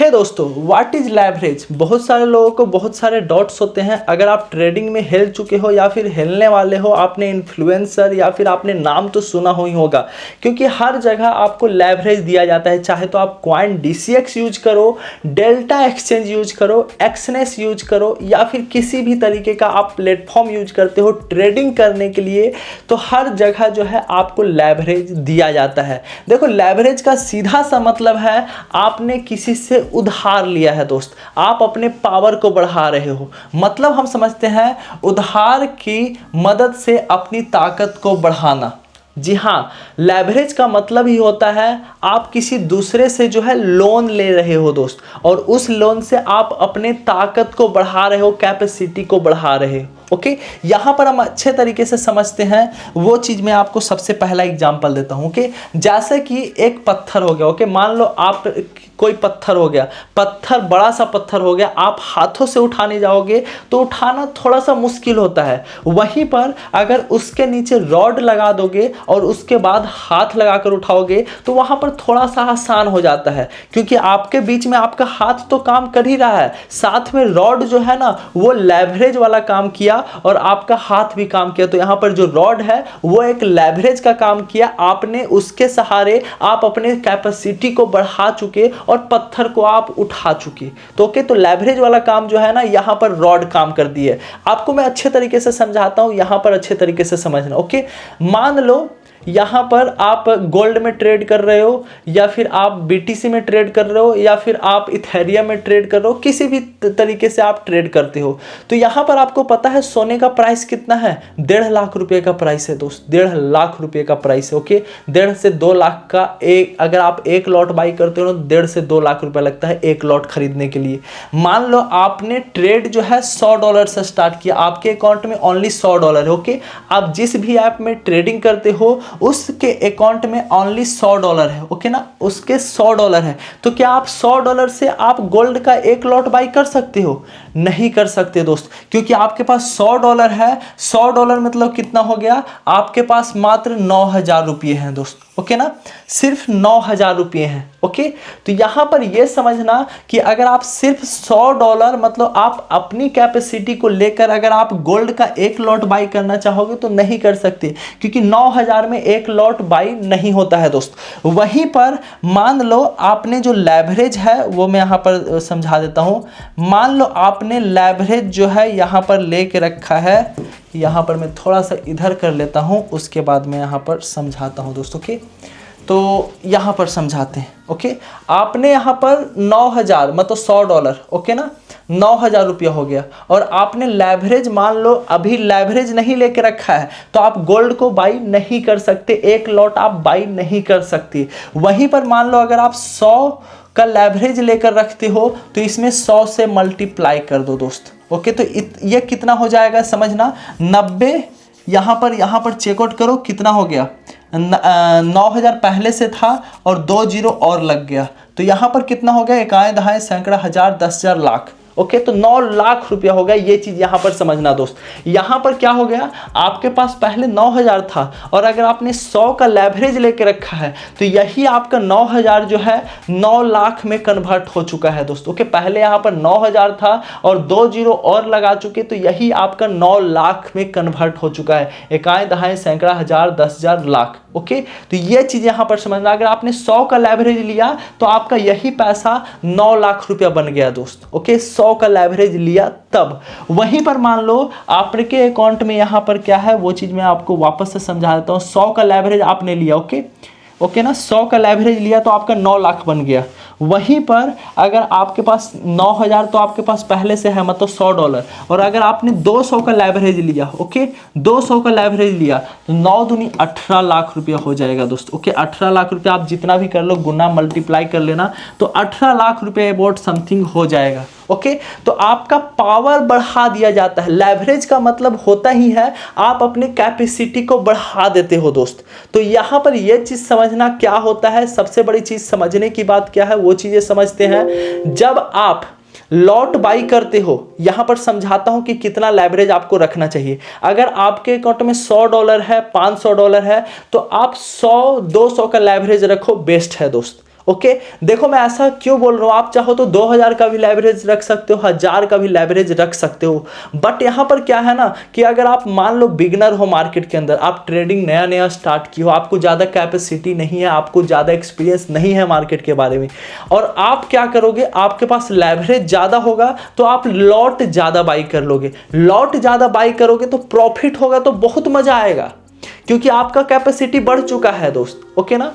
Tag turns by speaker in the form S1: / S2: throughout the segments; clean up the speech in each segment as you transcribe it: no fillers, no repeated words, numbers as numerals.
S1: हे दोस्तों, what is leverage. बहुत सारे लोगों को बहुत सारे डाउट्स होते हैं। अगर आप ट्रेडिंग में हिल चुके हो या फिर हिलने वाले हो, आपने इन्फ्लुएंसर या फिर आपने नाम तो सुना हो ही होगा, क्योंकि हर जगह आपको लेवरेज दिया जाता है। चाहे तो आप कॉइन DCX यूज करो, डेल्टा एक्सचेंज यूज करो, एक्सनेस यूज करो, या फिर किसी भी तरीके का आप प्लेटफॉर्म यूज करते हो ट्रेडिंग करने के लिए, तो हर जगह जो है आपको लेवरेज दिया जाता है। देखो, लेवरेज का सीधा सा मतलब है आपने किसी से उधार लिया है दोस्त, आप अपने पावर को बढ़ा रहे हो। मतलब हम समझते हैं उधार की मदद से अपनी ताकत को बढ़ाना। जी हाँ, लेवरेज का मतलब ही होता है आप किसी दूसरे से जो है लोन ले रहे हो दोस्त, और उस लोन से आप अपने ताकत को बढ़ा रहे हो, कैपेसिटी को बढ़ा रहे हो। ओके, यहाँ पर हम अच्छे तरीके से समझते हैं वो चीज़। मैं आपको सबसे पहला एग्जांपल देता हूँ। ओके, जैसे कि एक पत्थर हो गया। ओके, मान लो आप कोई पत्थर हो गया, पत्थर बड़ा सा पत्थर हो गया, आप हाथों से उठाने जाओगे तो उठाना थोड़ा सा मुश्किल होता है। वहीं पर अगर उसके नीचे रॉड लगा दोगे और उसके बाद हाथ लगाकर उठाओगे तो वहाँ पर थोड़ा सा आसान हो जाता है, क्योंकि आपके बीच में आपका हाथ तो काम कर ही रहा है, साथ में रॉड जो है ना वो लेवरेज वाला काम किया और आपका हाथ भी काम किया। तो यहाँ पर जो रॉड है वो एक लेवरेज का काम किया, आपने उसके सहारे आप अपने कैपेसिटी को बढ़ा चुके और पत्थर को आप उठा चुके। तो ओके, तो लेवरेज वाला काम जो है ना यहाँ पर रॉड काम कर दी है। आपको मैं अच्छे तरीके से समझाता हूँ, यहाँ पर अच्छे तरीके से समझना। ओके, मान लो यहाँ पर आप गोल्ड में ट्रेड कर रहे हो, या फिर आप BTC में ट्रेड कर रहे हो, या फिर आप इथेरियम में ट्रेड कर रहे हो, किसी भी तरीके से आप ट्रेड करते हो। तो यहाँ पर आपको पता है सोने का प्राइस कितना है, 1.5 लाख रुपए का प्राइस है दोस्त, 1.5 लाख रुपए का प्राइस है। ओके, 1.5 से 2 लाख का एक, अगर आप एक लॉट बाई करते हो तो 1.5 से 2 लाख रुपए लगता है एक लॉट खरीदने के लिए। मान लो आपने ट्रेड जो है $100 से स्टार्ट किया, आपके अकाउंट में ओनली $100 है। ओके, आप जिस भी ऐप में ट्रेडिंग करते हो उसके अकाउंट में ओनली $100 है। ओके ना, उसके $100 है। तो क्या आप $100 से आप गोल्ड का एक लॉट बाई कर सकते हो? नहीं कर सकते दोस्त, क्योंकि आपके पास $100 है। $100 मतलब कितना हो गया, आपके पास मात्र 9,000 रुपये हैं दोस्त। ओके ना, सिर्फ 9,000 रुपये हैं। ओके, तो यहाँ पर यह समझना कि अगर आप सिर्फ $100 मतलब आप अपनी कैपेसिटी को लेकर अगर आप गोल्ड का एक लॉट बाई करना चाहोगे तो नहीं कर सकते, क्योंकि 9,000 में एक लॉट बाई नहीं होता है दोस्त। वहीं पर मान लो आपने जो लेवरेज है वो मैं यहाँ पर समझा देता हूँ। मान लो आपने लेवरेज जो है यहाँ पर लेके रखा है, यहाँ पर मैं थोड़ा सा इधर कर लेता हूँ, उसके बाद मैं यहाँ पर समझाता हूँ दोस्तों। ओके, तो यहाँ पर समझाते हैं। ओके, आपने यहाँ पर 9,000 मतलब $100, ओके ना, 9,000 रुपया हो गया, और आपने लेवरेज मान लो अभी लेवरेज नहीं लेके रखा है तो आप गोल्ड को बाई नहीं कर सकते, एक लॉट आप बाई नहीं कर सकते। वहीं पर मान लो अगर आप 100 का लेवरेज लेकर रखते हो तो इसमें 100 से मल्टीप्लाई कर दो दोस्त। ओके, तो ये कितना हो जाएगा समझना, 90। यहाँ पर चेकआउट करो कितना हो गया, 9,000 पहले से था और 2 जीरो और लग गया, तो यहाँ पर कितना हो गया, इकाई दहाई सैकड़ा हजार 10,000 लाख। ओके, तो 9 लाख रुपया हो गया। ये चीज यहाँ पर समझना दोस्त। यहाँ पर क्या हो गया, आपके पास पहले 9,000 था और अगर आपने 100 का लेवरेज लेके रखा है तो यही आपका 9,000 जो है 9 लाख में कन्वर्ट हो चुका है दोस्त। ओके, पहले यहाँ पर 9,000 था और 2 जीरो और लगा चुके, तो यही आपका 9 लाख में कन्वर्ट हो चुका है, इकाई दहाई सैकड़ा हजार 10,000 लाख। ओके, तो ये चीज यहाँ पर समझना। अगर आपने 100 का लेवरेज लिया तो आपका यही पैसा 9 लाख रुपया बन गया दोस्त। ओके, 100 का लेवरेज लिया तब। वहीं पर मान लो आपके अकाउंट में यहाँ पर क्या है वो चीज मैं आपको वापस से समझा देता हूँ। 100 का लेवरेज आपने लिया। ओके ना, 100 का लेवरेज लिया तो आपका 9 लाख बन गया। वहीं पर अगर आपके पास 9,000 तो आपके पास पहले से है मतलब $100, और अगर आपने 200 का लेवरेज लिया, ओके 200 का लेवरेज लिया तो 9 दूनी 18 लाख रुपया हो जाएगा दोस्त। ओके, 18 लाख रुपया आप जितना भी कर लो गुना मल्टीप्लाई कर लेना, तो 18 लाख रुपये अबाउट समथिंग हो जाएगा। ओके, तो आपका पावर बढ़ा दिया जाता है। लेवरेज का मतलब होता ही है आप अपने कैपेसिटी को बढ़ा देते हो दोस्त। तो यहाँ पर यह चीज समझना क्या होता है, सबसे बड़ी चीज समझने की बात क्या है वो चीजें समझते हैं। जब आप लॉट बाई करते हो, यहां पर समझाता हूं कि कितना लेवरेज आपको रखना चाहिए। अगर आपके अकाउंट में $100 है, $500 है, तो आप 100 200 का लेवरेज रखो, बेस्ट है दोस्त। ओके देखो मैं ऐसा क्यों बोल रहा हूँ, आप चाहो तो 2000 का भी लेवरेज रख सकते हो, 1000 का भी लेवरेज रख सकते हो। बट यहाँ पर क्या है ना कि अगर आप मान लो बिगनर हो मार्केट के अंदर, आप ट्रेडिंग नया नया स्टार्ट की हो, आपको ज़्यादा कैपेसिटी नहीं है, आपको ज़्यादा एक्सपीरियंस नहीं है मार्केट के बारे में, और आप क्या करोगे, आपके पास लेवरेज ज़्यादा होगा तो आप लॉट ज़्यादा बाई कर लोगे। लॉट ज़्यादा बाई करोगे तो प्रॉफिट होगा, तो बहुत मज़ा आएगा क्योंकि आपका कैपेसिटी बढ़ चुका है दोस्त। ओके ना,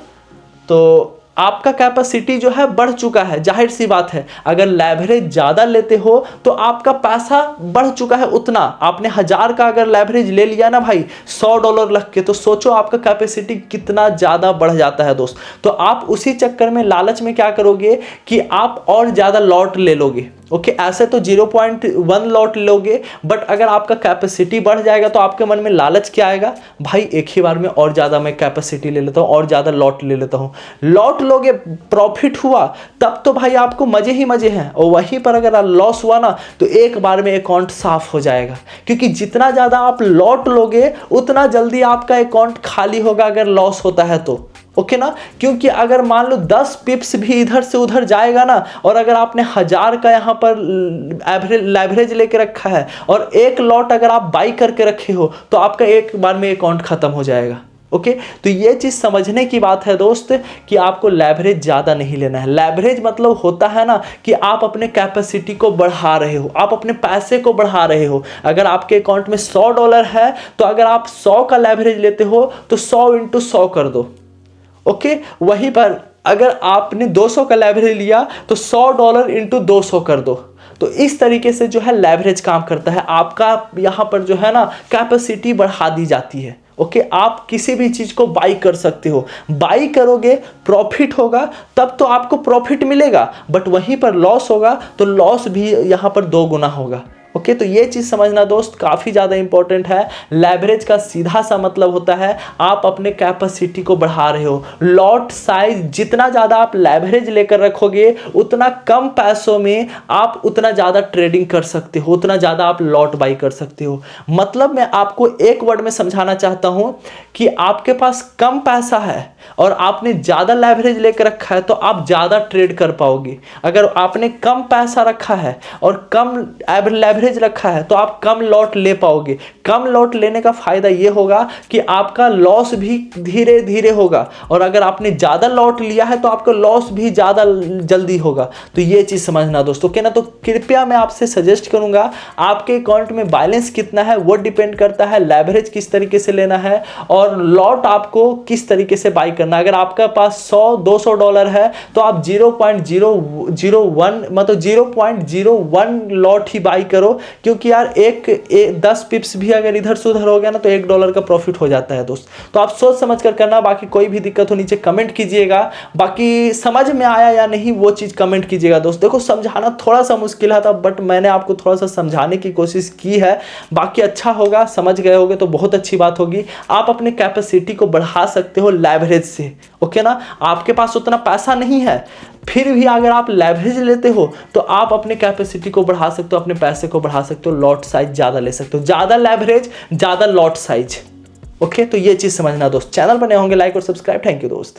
S1: तो आपका कैपेसिटी जो है बढ़ चुका है, जाहिर सी बात है अगर लेवरेज ज़्यादा लेते हो तो आपका पैसा बढ़ चुका है उतना। आपने 1000 का अगर लेवरेज ले लिया ना भाई $100 लग के, तो सोचो आपका कैपेसिटी कितना ज़्यादा बढ़ जाता है दोस्त। तो आप उसी चक्कर में लालच में क्या करोगे कि आप और ज़्यादा लॉट ले लोगे। ओके ऐसे तो 0.1 लॉट लोगे, बट अगर आपका कैपेसिटी बढ़ जाएगा तो आपके मन में लालच क्या आएगा, भाई एक ही बार में और ज़्यादा मैं कैपेसिटी ले लेता हूँ और ज़्यादा लॉट ले लेता हूँ। लॉट लोगे, प्रॉफिट हुआ तब तो भाई आपको मज़े ही मज़े हैं, और वहीं पर अगर लॉस हुआ ना तो एक बार में अकाउंट साफ हो जाएगा, क्योंकि जितना ज़्यादा आप लॉट लोगे उतना जल्दी आपका अकाउंट खाली होगा अगर लॉस होता है तो। ओके ना, क्योंकि अगर मान लो 10 पिप्स भी इधर से उधर जाएगा ना, और अगर आपने 1000 का यहाँ पर लेवरेज लेके रखा है और एक लॉट अगर आप बाई करके रखे हो तो आपका एक बार में अकाउंट खत्म हो जाएगा। ओके तो ये चीज़ समझने की बात है दोस्त कि आपको लेवरेज ज़्यादा नहीं लेना है। लेवरेज मतलब होता है ना कि आप अपने कैपेसिटी को बढ़ा रहे हो, आप अपने पैसे को बढ़ा रहे हो। अगर आपके अकाउंट में $100 है तो अगर आप 100 का लेवरेज लेते हो तो 100 × 100 कर दो। ओके वहीं पर अगर आपने 200 का लेवरेज लिया तो $100 × 200 कर दो। तो इस तरीके से जो है लेवरेज काम करता है, आपका यहाँ पर जो है ना कैपेसिटी बढ़ा दी जाती है। ओके आप किसी भी चीज़ को बाई कर सकते हो, बाई करोगे प्रॉफिट होगा तब तो आपको प्रॉफिट मिलेगा, बट वहीं पर लॉस होगा तो लॉस भी यहाँ पर 2 गुना होगा। ओके तो ये चीज़ समझना दोस्त काफ़ी ज़्यादा इंपॉर्टेंट है। लेवरेज का सीधा सा मतलब होता है आप अपने कैपेसिटी को बढ़ा रहे हो। लॉट साइज जितना ज़्यादा आप लेवरेज लेकर रखोगे उतना कम पैसों में आप उतना ज़्यादा ट्रेडिंग कर सकते हो, उतना ज़्यादा आप लॉट बाई कर सकते हो। मतलब मैं आपको एक वर्ड में समझाना चाहता हूँ कि आपके पास कम पैसा है और आपने ज़्यादा लेवरेज लेकर रखा है तो आप ज़्यादा ट्रेड कर पाओगे। अगर आपने कम पैसा रखा है और कम लेवरेज रखा है तो आप कम लॉट ले पाओगे। कम लॉट लेने का फायदा ये होगा कि आपका लॉस भी धीरे धीरे होगा, और अगर आपने ज़्यादा लॉट लिया है तो आपका लॉस भी ज़्यादा जल्दी होगा। तो ये चीज़ समझना दोस्तों के ना। तो कृपया मैं आपसे सजेस्ट करूंगा, आपके अकाउंट में बैलेंस कितना है वो डिपेंड करता है लेवरेज किस तरीके से लेना है और लॉट आपको किस तरीके से बाई करना है। अगर आपका पास $100-200 है तो आप 0.001 मतलब 0.01 लॉट ही बाई करो, क्योंकि यार 10 पिप्स भी अगर इधर से उधर हो गया ना तो $1 का प्रॉफिट हो जाता है दोस्त। तो आप सोच समझ कर करना। बाकी कोई भी दिक्कत हो नीचे कमेंट कीजिएगा, बाकी समझ में आया या नहीं वो चीज़ कमेंट कीजिएगा दोस्त। देखो समझाना थोड़ा सा मुश्किल था बट मैंने आपको थोड़ा सा समझाने की कोशिश की है। बाकी अच्छा होगा, समझ गए होगे तो बहुत अच्छी बात होगी। आप अपने कैपेसिटी को बढ़ा सकते हो लेवरेज से। ओके ना, आपके पास उतना पैसा नहीं है फिर भी अगर आप लेवरेज लेते हो तो आप अपने कैपेसिटी को बढ़ा सकते हो, अपने पैसे को बढ़ा सकते हो, लॉट साइज ज़्यादा ले सकते हो। ज़्यादा लेवरेज ज़्यादा लॉट साइज। ओके तो ये चीज़ समझना दोस्त। चैनल पर नए होंगे लाइक और सब्सक्राइब। थैंक यू दोस्त।